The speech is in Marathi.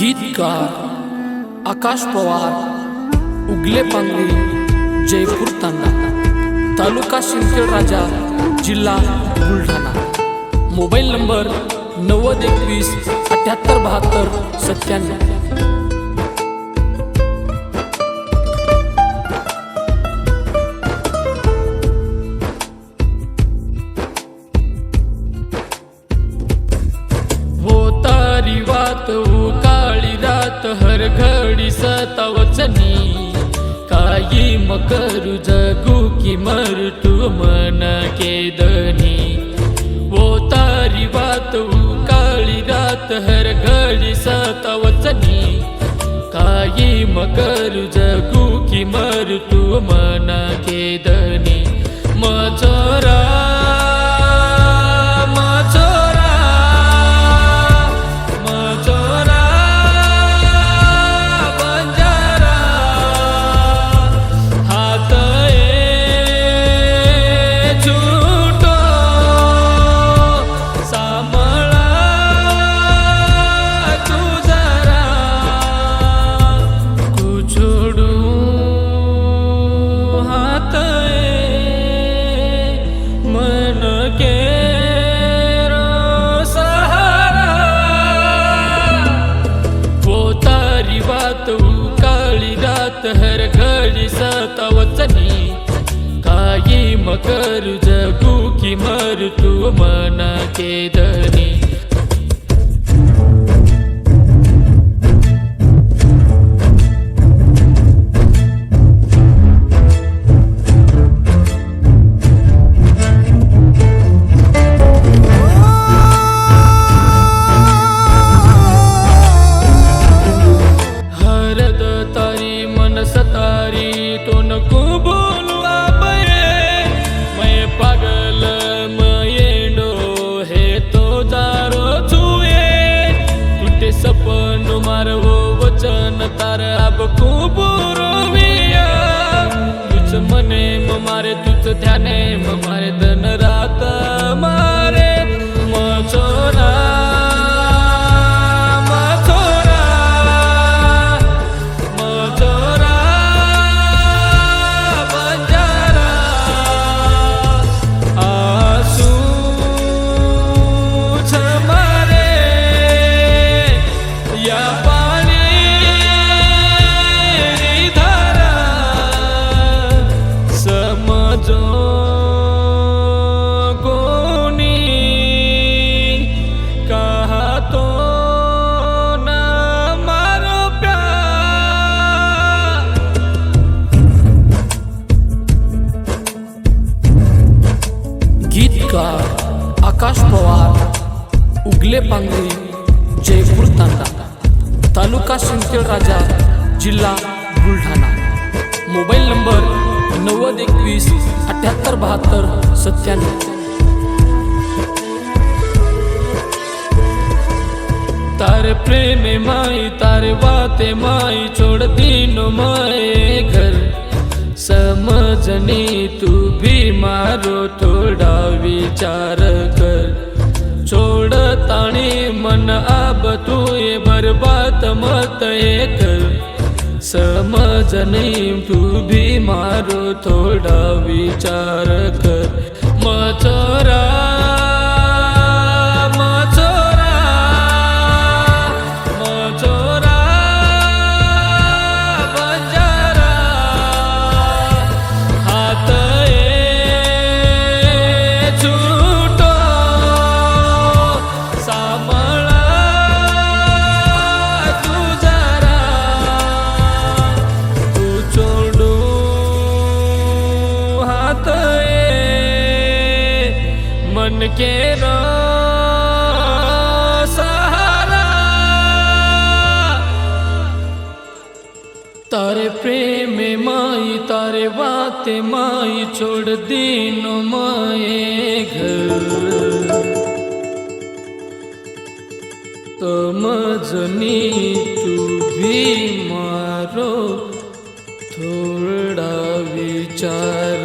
गीतकार आकाश पवार, उगले पांगली, जयपूर तांडा, तालुका सिंदखेड राजा, जिल्हा बुलढाणा। Mobile number 9021 7872 97। काळी रात हर घडी सतावचनी, काही मकरू जगू की मरतू मन केदनी। वो तारी बात काळी रात हर घडी सतावचनी, काही मकरू जगू की मरतू मन केदनी। मचोरा काळी रात हर घडी सतावचनी, काही मकरू जगू की मरतू मन केदनी। सतारी तो नको बोलू आबे, मैं पागल मयेंडो हे तो तारो छुए। टूटे सपन मारवो वचन तार अब कुबुरो मिया। तुझ मने मारे तुझ ध्याने मारे दिन रात मारे। मचोरा गीतकार आकाश पवार, उगले पांगली, जयपूर तांडा, तालुका सिंदखेड राजा, जिल्हा बुलढाणा। Mobile number 9021 7872 97। तारे प्रेम माई तारे बातें माई छोड़ दीनो माए घर। समझनी तू भी मारो थोड़ा विचार कर। छोड़ ताणी मन अब तू ये बर्बाद मत ये कर। समझनी तू भी मारो थोड़ा विचार कर। मचोरा मन के रो सहारा। तारे प्रेम माई तारे बातें माई छोड़ दीनो माए घर। समझनी तू भी मारो थोड़ा विचार